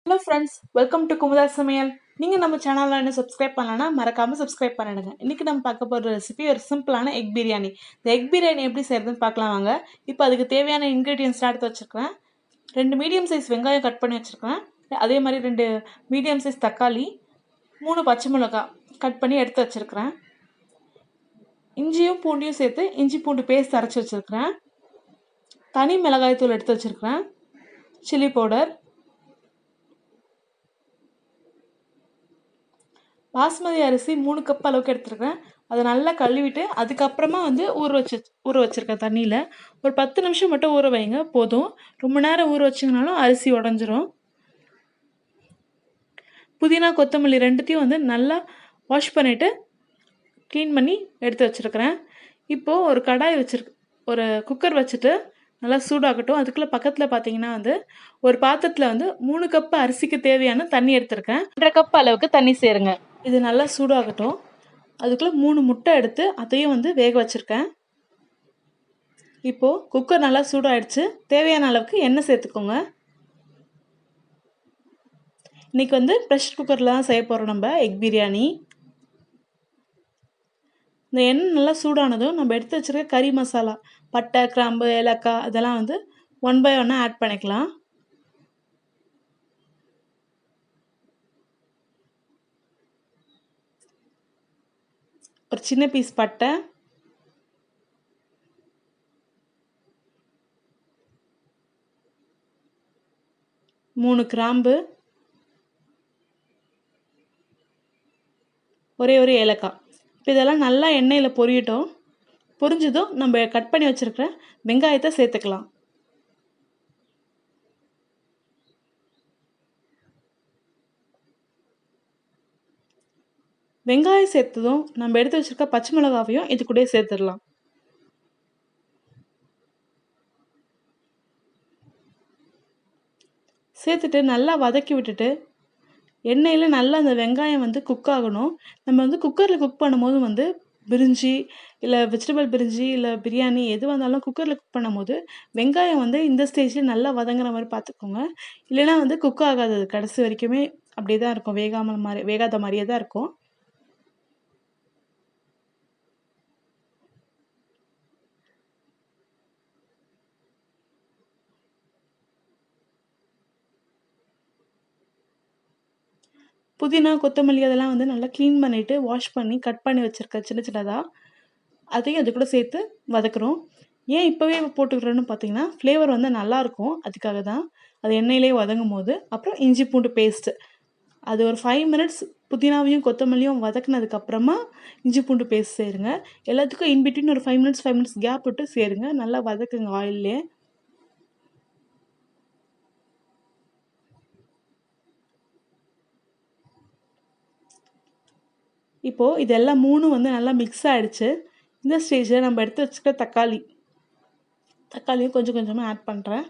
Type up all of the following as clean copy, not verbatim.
Hello friends, welcome to Kumudha samayal. நீங்கள் நம்ம சேனலில் என்ன சப்ஸ்கிரைப் பண்ணலன்னா மறக்காமல் சப்ஸ்கிரைப் பண்ணிடுங்க. இன்றைக்கி நம்ம பார்க்க போகிற ரெசிபி ஒரு சிம்பிளான எக் பிரியாணி. இந்த எக் பிரியாணி எப்படி செய்கிறதுன்னு பார்க்கலாம் வாங்க. இப்போ அதுக்கு தேவையான இன்க்ரீடியன்ஸ்லாம் எடுத்து வச்சுருக்கேன். 2 மீடியம் சைஸ் வெங்காயம் கட் பண்ணி வச்சுருக்கேன். அதே மாதிரி 2 மீடியம் சைஸ் தக்காளி, 3 பச்சை மிளகாய் கட் பண்ணி எடுத்து வச்சுருக்கிறேன். இஞ்சியும் பூண்டையும் சேர்த்து இஞ்சி பூண்டு பேஸ்ட் அரைச்சி வச்சுருக்கிறேன். தனி மிளகாய் தூள் எடுத்து வச்சுருக்கிறேன். சில்லி பவுடர், பாஸ்மதி அரிசி 3 கப் அளவுக்கு எடுத்துருக்கேன். அதை நல்லா கழுவிட்டு அதுக்கப்புறமா ஊற வச்சுருக்கேன் தண்ணியில். ஒரு 10 நிமிஷம் மட்டும் ஊற வைங்க போதும். ரொம்ப நேரம் ஊற வச்சிங்கனாலும் அரிசி உடஞ்சிரும். புதினா கொத்தமல்லி ரெண்டுத்தையும் நல்லா வாஷ் பண்ணிவிட்டு க்ளீன் பண்ணி எடுத்து வச்சுருக்கிறேன். இப்போது ஒரு குக்கர் வச்சுட்டு நல்லா சூடாகட்டும். அதுக்குள்ளே பக்கத்தில் பார்த்தீங்கன்னா ஒரு பாத்திரத்தில் 3 கப் அரிசிக்கு தேவையான தண்ணி எடுத்திருக்கேன். 1.5 கப் அளவுக்கு தண்ணி சேருங்க. இது நல்லா சூடாகட்டும். அதுக்குள்ளே 3 முட்டை எடுத்து அதையும் வேக வச்சுருக்கேன். இப்போது குக்கர் நல்லா சூடாகிடுச்சு. தேவையான அளவுக்கு எண்ணெய் சேர்த்துக்கோங்க. இன்றைக்கி ப்ரெஷர் குக்கரில் தான் செய்ய போகிறோம் நம்ம எக் பிரியாணி. இந்த எண்ணெய் நல்லா சூடானதும் நம்ம எடுத்து வச்சுருக்க கறி மசாலா, பட்டை, கிராம்பு, ஏலக்காய் இதெல்லாம் 1 by 1 ஆட் பண்ணிக்கலாம். ஒரு சின்ன பீஸ் பட்டை, மூணு கிராம்பு, ஒரே ஒரு ஏலக்காய். இப்போ இதெல்லாம் நல்லா எண்ணெயில் பொரியட்டும். பொரிஞ்சதும் நம்ம கட் பண்ணி வச்சுருக்கிற வெங்காயத்தை சேர்த்துக்கலாம். வெங்காயம் சேர்த்ததும் நம்ம எடுத்து வச்சுருக்க பச்சை மிளகாவையும் இது கூட சேர்த்துடலாம். சேர்த்துட்டு நல்லா வதக்கி விட்டுட்டு எண்ணெயில் நல்லா அந்த வெங்காயம் குக் ஆகணும். நம்ம குக்கரில் குக் பண்ணும்போது பிரிஞ்சி இல்லை வெஜிடபிள் பிரிஞ்சி இல்லை பிரியாணி எதுவாக இருந்தாலும் குக்கரில் குக் பண்ணும்போது வெங்காயம் இந்த ஸ்டேஜில் நல்லா வதங்குற மாதிரி பார்த்துக்கோங்க. இல்லைன்னா குக் ஆகாது. கடைசி வரைக்குமே அப்படியே தான் இருக்கும். வேகாத மாதிரியே தான் இருக்கும். புதினா கொத்தமல்லி அதெல்லாம் நல்லா க்ளீன் பண்ணிவிட்டு வாஷ் பண்ணி கட் பண்ணி வச்சுருக்கேன் சின்ன சின்னதாக. அதையும் அது கூட சேர்த்து வதக்குறோம். ஏன் இப்போவே போட்டுக்கிறோன்னு பார்த்தீங்கன்னா ஃப்ளேவர் நல்லாயிருக்கும். அதுக்காக தான். அது எண்ணெயிலே வதங்கும் போது. அப்புறம் இஞ்சி பூண்டு பேஸ்ட்டு அது ஒரு 5 மினிட்ஸ் புதினாவையும் கொத்தமல்லியும் வதக்குனதுக்கப்புறமா இஞ்சி பூண்டு பேஸ்ட் சேருங்க. எல்லாத்துக்கும் இன்பிட்வீன் ஒரு 5 மினிட்ஸ் கேப் விட்டு சேருங்க. நல்லா வதக்குங்க ஆயிலே. இப்போது இதெல்லாம் 3 நல்லா மிக்ஸ் ஆகிடுச்சு. இந்த ஸ்டேஜில் நம்ம எடுத்து வச்சுக்க தக்காளியும் கொஞ்சம் கொஞ்சமாக ஆட் பண்ணுறேன்.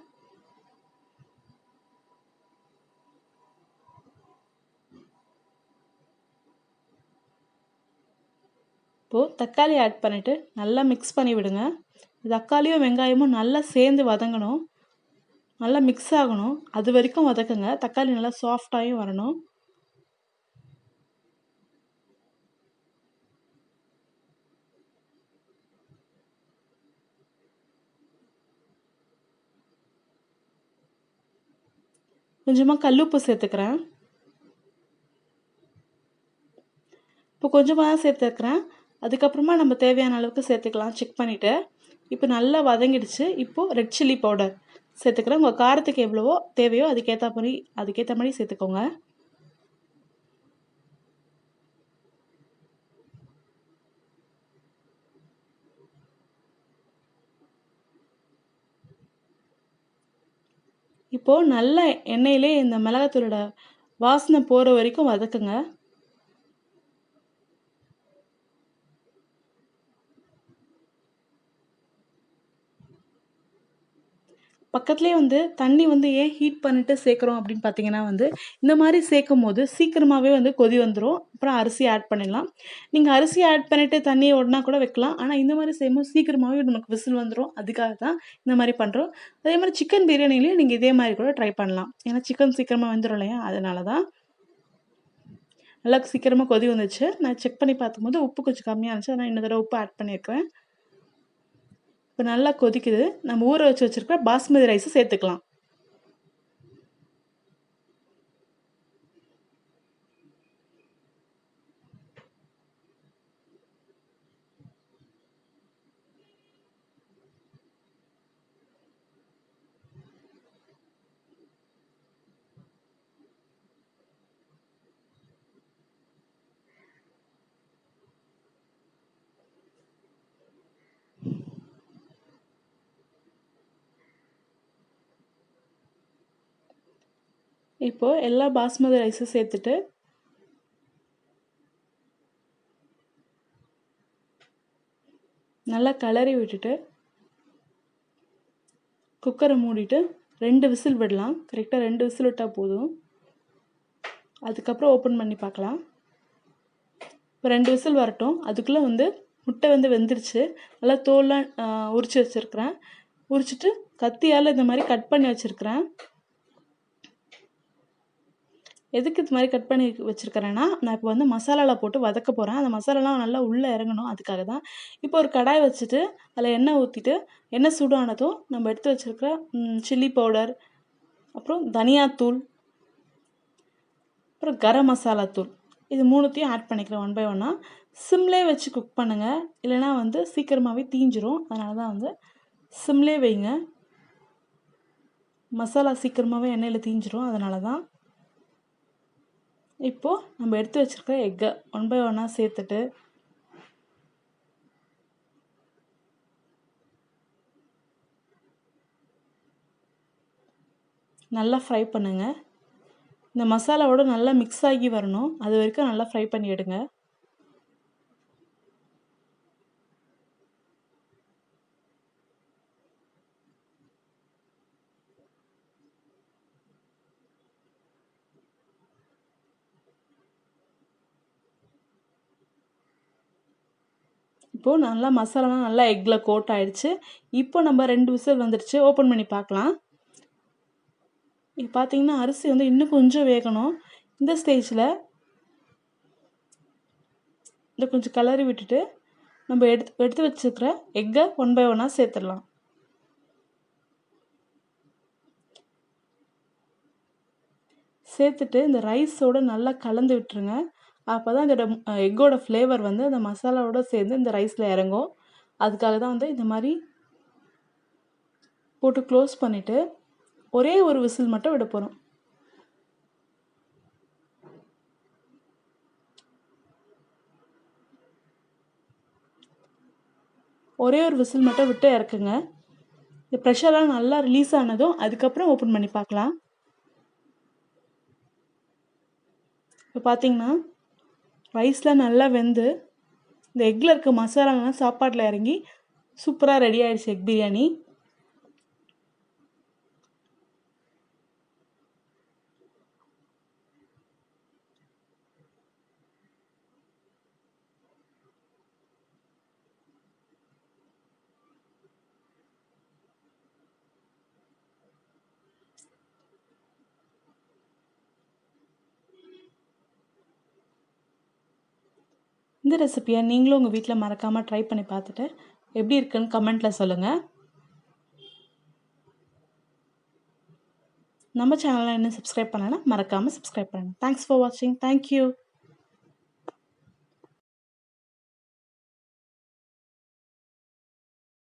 இப்போது தக்காளி ஆட் பண்ணிவிட்டு நல்லா மிக்ஸ் பண்ணி விடுங்க. தக்காளியும் வெங்காயமும் நல்லா சேர்ந்து வதங்கணும். நல்லா மிக்ஸ் ஆகணும். அது வரைக்கும் வதக்குங்க. தக்காளி நல்லா சாஃப்டாகவும் வரணும். கொஞ்சமாக கல்லுப்பு சேர்த்துக்கிறேன். இப்போ கொஞ்சமாக தான் சேர்த்துக்கிறேன். அதுக்கப்புறமா நம்ம தேவையான அளவுக்கு சேர்த்துக்கலாம் செக் பண்ணிவிட்டு. இப்போ நல்லா வதங்கிடுச்சு. இப்போது ரெட் சில்லி பவுடர் சேர்த்துக்கிறேன். உங்கள் காரத்துக்கு எவ்வளவோ தேவையோ அதுக்கேற்ற மாதிரி சேர்த்துக்கோங்க. இப்போது நல்ல எண்ணெயிலே இந்த மிளகாத்தூளோட வாசனை போகிற வரைக்கும் வதக்குங்க. பக்கத்துலேயே வந்து தண்ணி வந்து ஏன் ஹீட் பண்ணிட்டு சேர்க்குறோம் அப்படின்னு பார்த்தீங்கன்னா வந்து, இந்த மாரி சேர்க்கும்போது சீக்கிரமாவே வந்து கொதி வந்துரும். அப்புறம் அரிசி ஆட் பண்ணிடலாம். நீங்க அரிசி ஆட் பண்ணிட்டு தண்ணிய உடனா கூட வைக்கலாம். ஆனா இந்த மாரி செய்யும்போது சீக்கிரமாவே நமக்கு விசில் வந்துரும். அதுக்காக தான் இந்த மாரி பண்றோம். அதே மாரி சிக்கன் பிரியாணிலயும் நீங்க இதே மாரி கூட ட்ரை பண்ணலாம். ஏன்னா சிக்கன் சீக்கிரமா வெந்துரும் இல்லையா? அதனால தான். நல்லா சீக்கிரமா கொதி வந்துச்சு. நான் செக் பண்ணி பார்க்கும்போது உப்பு கொஞ்சம் கம்மியா இருந்துச்சு. அதனால இன்னொரு தடவ உப்பு ஆட் பண்ணியிருக்கிறேன். இப்ப நல்லா கொதிக்குது. நம்ம ஊற வச்சு வச்சிருக்கிற பாஸ்மதி ரைஸ சேர்த்துக்கலாம். இப்போ எல்லா பாஸ்மதி ரைஸும் சேர்த்துட்டு நல்லா கிளறி விட்டுட்டு குக்கரை மூடிட்டு 2 விசில் விடலாம். கரெக்டாக 2 விசில் விட்டால் போதும். அதுக்கப்புறம் ஓப்பன் பண்ணி பார்க்கலாம். இப்போ 2 விசில் வரட்டும். அதுக்குள்ளே வந்து முட்டை வந்து வெந்துருச்சு. நல்லா தோல்லாம் உரித்து வச்சுருக்கிறேன். உரிச்சிட்டு கத்தியால் இந்த மாதிரி கட் பண்ணி வச்சுருக்கிறேன். எதுக்கு இது மாதிரி கட் பண்ணி வச்சுருக்கிறேன்னா, நான் இப்போ வந்து மசாலாவில் போட்டு வதக்க போகிறேன். அந்த மசாலாலாம் நல்லா உள்ளே இறங்கணும். அதுக்காக தான். இப்போ ஒரு கடாய் வச்சுட்டு அதில் எண்ணெய் ஊற்றிட்டு எண்ணெய் சூடானதும் நம்ம எடுத்து வச்சுருக்கிற சில்லி பவுடர், அப்புறம் தனியாத்தூள், அப்புறம் கரம் மசாலா தூள், இது 3த்தையும் ஆட் பண்ணிக்கிறேன் ஒன் பை ஒன்னாக. சிம்லே வச்சு குக் பண்ணுங்கள். இல்லைனா வந்து சீக்கிரமாகவே தீஞ்சிரும். அதனால தான் வந்து சிம்லே வைங்க. மசாலா சீக்கிரமாகவே எண்ணெயில் தீஞ்சிரும். அதனால தான். இப்போது நம்ம எடுத்து வச்சுருக்க எக்கை ஒன் பை ஒன்னாக சேர்த்துட்டு நல்லா ஃப்ரை பண்ணுங்கள். இந்த மசாலாவோட நல்லா மிக்ஸ் ஆகி வரணும். அது வரைக்கும் நல்லா ஃப்ரை பண்ணி எடுங்க. இப்போது நல்லா மசாலாலாம் நல்லா எக்கில் கோட் ஆகிடுச்சு. இப்போ நம்ம 2 விசில் வந்துடுச்சு. ஓப்பன் பண்ணி பார்க்கலாம். இப்போ பார்த்தீங்கன்னா அரிசி வந்து இன்னும் கொஞ்சம் வேகணும். இந்த ஸ்டேஜில் இதை கொஞ்சம் கிளறி விட்டுட்டு நம்ம எடுத்து வச்சுருக்கிற எக்கை ஒன் பை ஒன்னாக சேர்த்துடலாம். சேர்த்துட்டு இந்த ரைஸோடு நல்லா கலந்து விட்டுருங்க. அப்போ தான் இதோட எக்கோட ஃப்ளேவர் வந்து அந்த மசாலாவோடு சேர்ந்து இந்த ரைஸில் இறங்கும். அதுக்காக தான் வந்து இந்த மாதிரி போட்டு க்ளோஸ் பண்ணிவிட்டு ஒரே ஒரு விசில் மட்டும் விட போகிறோம். ஒரே ஒரு விசில் மட்டும் விட்டு இறக்குங்க. இந்த ப்ரெஷர்லாம் நல்லா ரிலீஸ் ஆனதும் அதுக்கப்புறம் ஓப்பன் பண்ணி பார்க்கலாம். இப்போ பார்த்தீங்கன்னா ரைஸ்லாம் நல்லா வெந்து இந்த எக்கில் இருக்க மசாலாலாம் சாப்பாட்டில் இறங்கி சூப்பராக ரெடி ஆகிடுச்சு எக் பிரியாணி. இந்த ரெசிபியை நீங்களும் உங்கள் வீட்டில் மறக்காமல் ட்ரை பண்ணி பார்த்துட்டு எப்படி இருக்குன்னு கமெண்ட்டில் சொல்லுங்கள். நம்ம சேனலை இன்னும் சப்ஸ்கிரைப் பண்ணலைன்னா மறக்காமல் சப்ஸ்கிரைப் பண்ணுங்கள். தேங்க்ஸ் ஃபார் வாட்சிங். தேங்க்யூ.